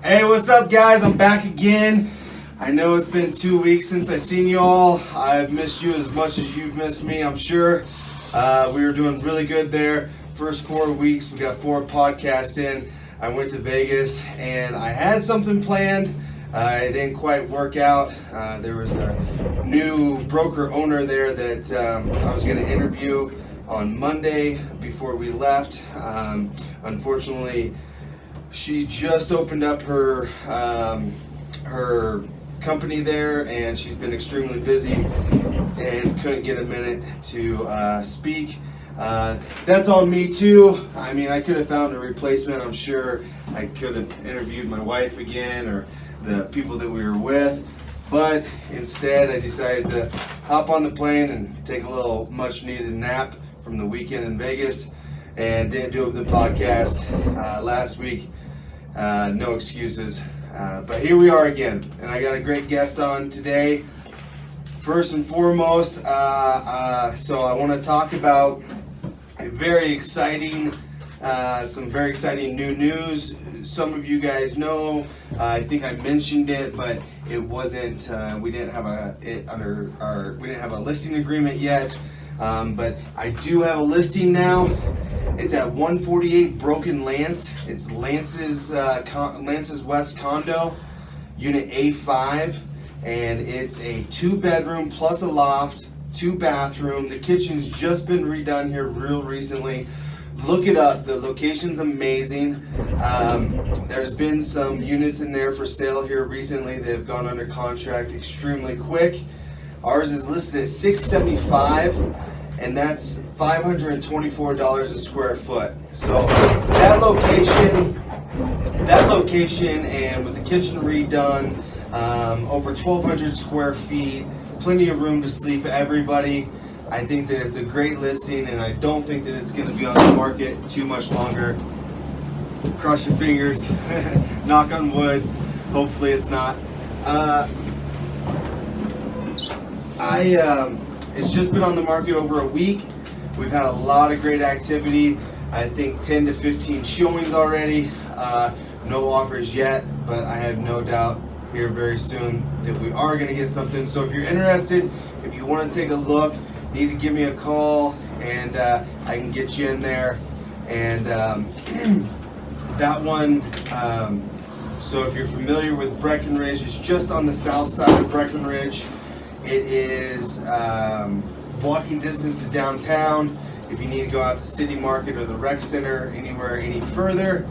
Hey, what's up, guys? I'm back again. I know it's been 2 weeks since I seen you all. I've missed you as much as you've missed me, I'm sure. We were doing really good there. First 4 weeks, we got 4 podcasts in. I went to Vegas and I had something planned. It didn't quite work out. There was a new broker owner there that I was going to interview on Monday before we left. Unfortunately, she just opened up her company there, and she's been extremely busy and couldn't get a minute to speak. That's on me too. I mean, I could have found a replacement. I'm sure I could have interviewed my wife again or the people that we were with, but instead I decided to hop on the plane and take a little much needed nap from the weekend in Vegas, and didn't do the podcast last week. No excuses, but here we are again, and I got a great guest on today. First and foremost, so I want to talk about a very exciting, some very exciting new news. Some of you guys know, I think I mentioned it, but it wasn't. We didn't have a listing agreement yet, but I do have a listing now. It's at 148 Broken Lance. It's Lance's West Condo, Unit A5, and it's a 2-bedroom plus a loft, 2-bathroom. The kitchen's just been redone here real recently. Look it up. The location's amazing. There's been some units in there for sale here recently. They've gone under contract extremely quick. Ours is listed at $675. And that's $524 a square foot. So that location, and with the kitchen redone, over 1,200 square feet, plenty of room to sleep everybody. I think that it's a great listing, and I don't think that it's going to be on the market too much longer. Cross your fingers, knock on wood. Hopefully it's not. It's just been on the market over a week. We've had a lot of great activity. I think 10 to 15 showings already. No offers yet, but I have no doubt here very soon that we are going to get something. So if you're interested, if you want to take a look, need to give me a call, and I can get you in there. And that one, so if you're familiar with Breckenridge, it's just on the south side of Breckenridge. It is walking distance to downtown. If you need to go out to City Market or the Rec Center, anywhere any further,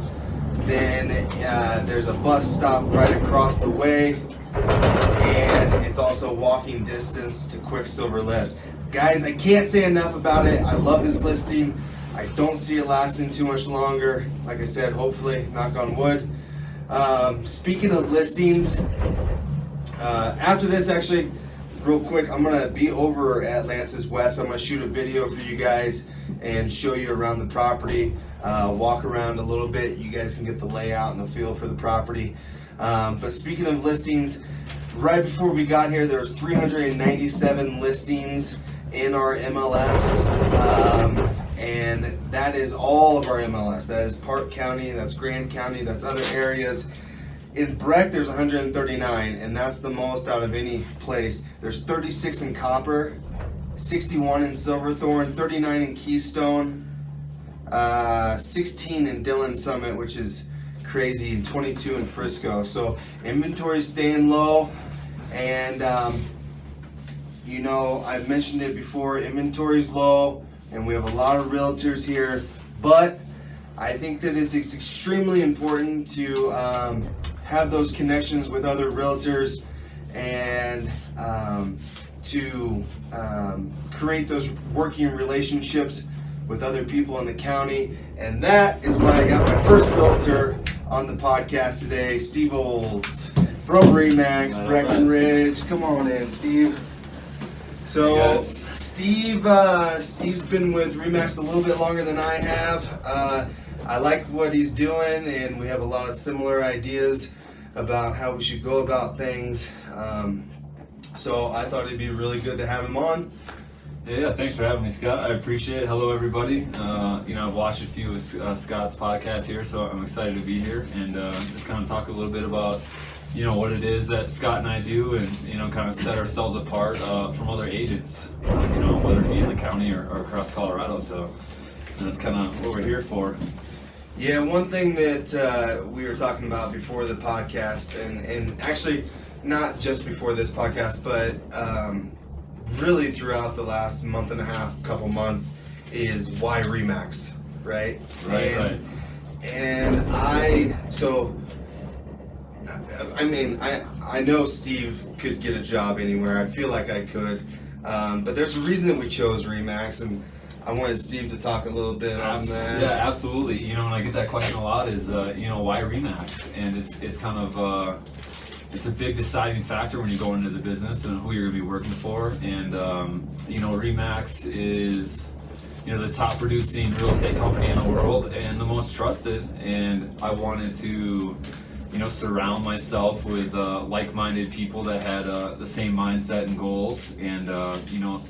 then there's a bus stop right across the way, and it's also walking distance to Quicksilver Lift. Guys, I can't say enough about it. I love this listing. I don't see it lasting too much longer. Like I said, hopefully, knock on wood. Speaking of listings, after this, actually, real quick, I'm going to be over at Lance's West. I'm going to shoot a video for you guys and show you around the property, walk around a little bit. You guys can get the layout and the feel for the property. But speaking of listings, right before we got here, there was 397 listings in our MLS. And that is all of our MLS. That is Park County, that's Grand County, that's other areas. In Breck, there's 139, and that's the most out of any place. There's 36 in Copper, 61 in Silverthorne, 39 in Keystone, 16 in Dillon Summit, which is crazy, and 22 in Frisco. So inventory's staying low, and you know, I've mentioned it before, inventory's low, and we have a lot of realtors here, but I think that it's extremely important to have those connections with other realtors, and to create those working relationships with other people in the county. And that is why I got my first realtor on the podcast today, Steve Olds from Remax, Breckenridge. Come on in, Steve. So Steve's been with Remax a little bit longer than I have. I like what he's doing, and we have a lot of similar ideas about how we should go about things. So I thought it'd be really good to have him on. Yeah, thanks for having me, Scott. I appreciate it. Hello, everybody. I've watched a few of Scott's podcasts here, so I'm excited to be here and just kind of talk a little bit about, what it is that Scott and I do and, kind of set ourselves apart from other agents, whether it be in the county or across Colorado. So that's kind of what we're here for. Yeah, one thing that we were talking about before the podcast, and actually not just before this podcast, but really throughout the last month and a half, couple months, is why Remax, right? Right. And I know Steve could get a job anywhere. I feel like I could, but there's a reason that we chose Remax, and I wanted Steve to talk a little bit on that. Yeah, absolutely. And I get that question a lot is, why Remax? And it's kind of it's a big deciding factor when you go into the business and who you're going to be working for. And Remax is the top producing real estate company in the world and the most trusted. And I wanted to surround myself with like-minded people that had the same mindset and goals and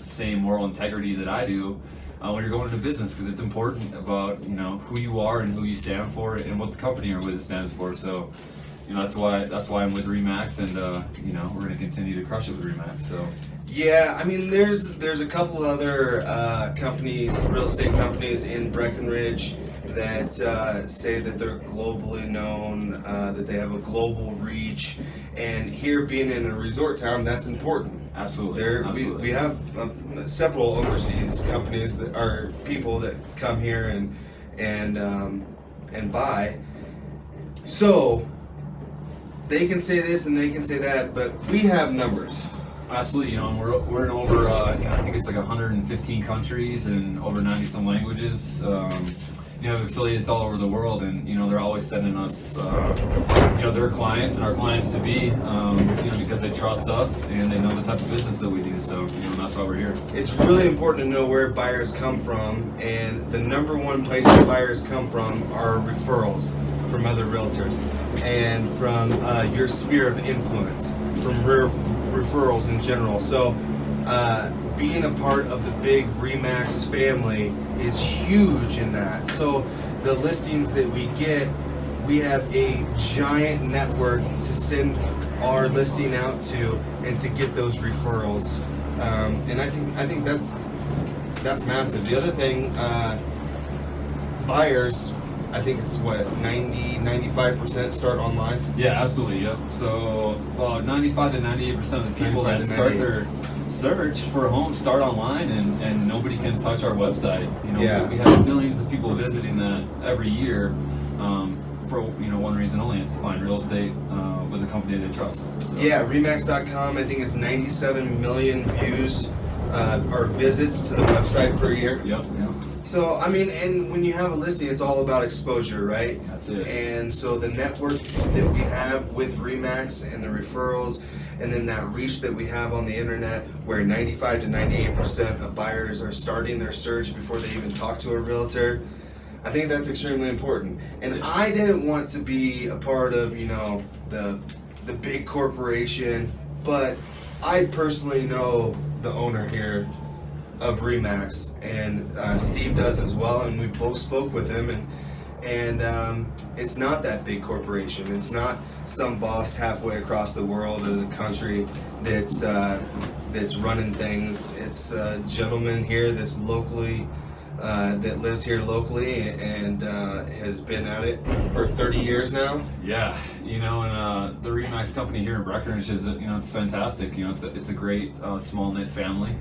same moral integrity that I do when you're going into business, because it's important about who you are and who you stand for and what the company you're with stands for. So that's why I'm with Remax, and we're going to continue to crush it with Remax. So yeah, I mean there's a couple other companies, real estate companies in Breckenridge that say that they're globally known, that they have a global reach, and here being in a resort town, that's important. Absolutely. We have several overseas companies that are people that come here and buy. So they can say this and they can say that, but we have numbers. Absolutely, and we're in over I think it's like 115 countries and over 90 some languages. Have affiliates all over the world, and they're always sending us their clients and our clients to be because they trust us and they know the type of business that we do. So that's why we're here. It's really important to know where buyers come from, and the number one place that buyers come from are referrals from other realtors and from your sphere of influence, from referrals in general. So being a part of the big Remax family is huge in that. So the listings that we get, we have a giant network to send our listing out to and to get those referrals. And I think that's massive. The other thing, buyers, I think it's 95% start online. Yeah, absolutely. Yep. So 95 to 98% of the people that start their search for a home start online, and nobody can touch our website. We have millions of people visiting that every year for one reason only, is to find real estate with a company they trust. So. Yeah, Remax.com, I think it's 97 million views or visits to the website per year. Yep. So, and when you have a listing, it's all about exposure, right? That's it. And so the network that we have with Remax and the referrals, and then that reach that we have on the internet, where 95 to 98% of buyers are starting their search before they even talk to a realtor, I think that's extremely important. And I didn't want to be a part of, the big corporation, but I personally know the owner here of Remax, and Steve does as well, and we both spoke with him, and it's not that big corporation. It's not some boss halfway across the world or the country that's running things. It's a gentleman here that's locally that lives here locally and has been at it for 30 years now. Yeah, and the Remax company here in Breckenridge is, it's fantastic. It's a great small knit family.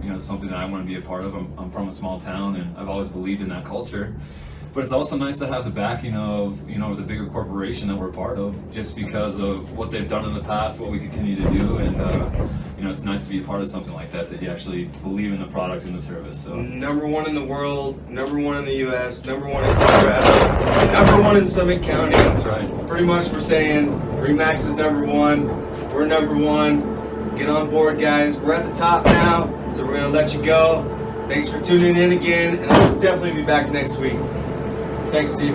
It's something that I want to be a part of. I'm from a small town, and I've always believed in that culture. But it's also nice to have the backing of, the bigger corporation that we're part of, just because of what they've done in the past, what we continue to do, and it's nice to be a part of something like that you actually believe in the product and the service. So number one in the world, number one in the U.S., number one in Colorado, number one in Summit County. That's right. Pretty much we're saying Remax is number one. We're number one. Get on board, guys. We're at the top now, so we're gonna let you go. Thanks for tuning in again, and I'll definitely be back next week. Thanks, Steve.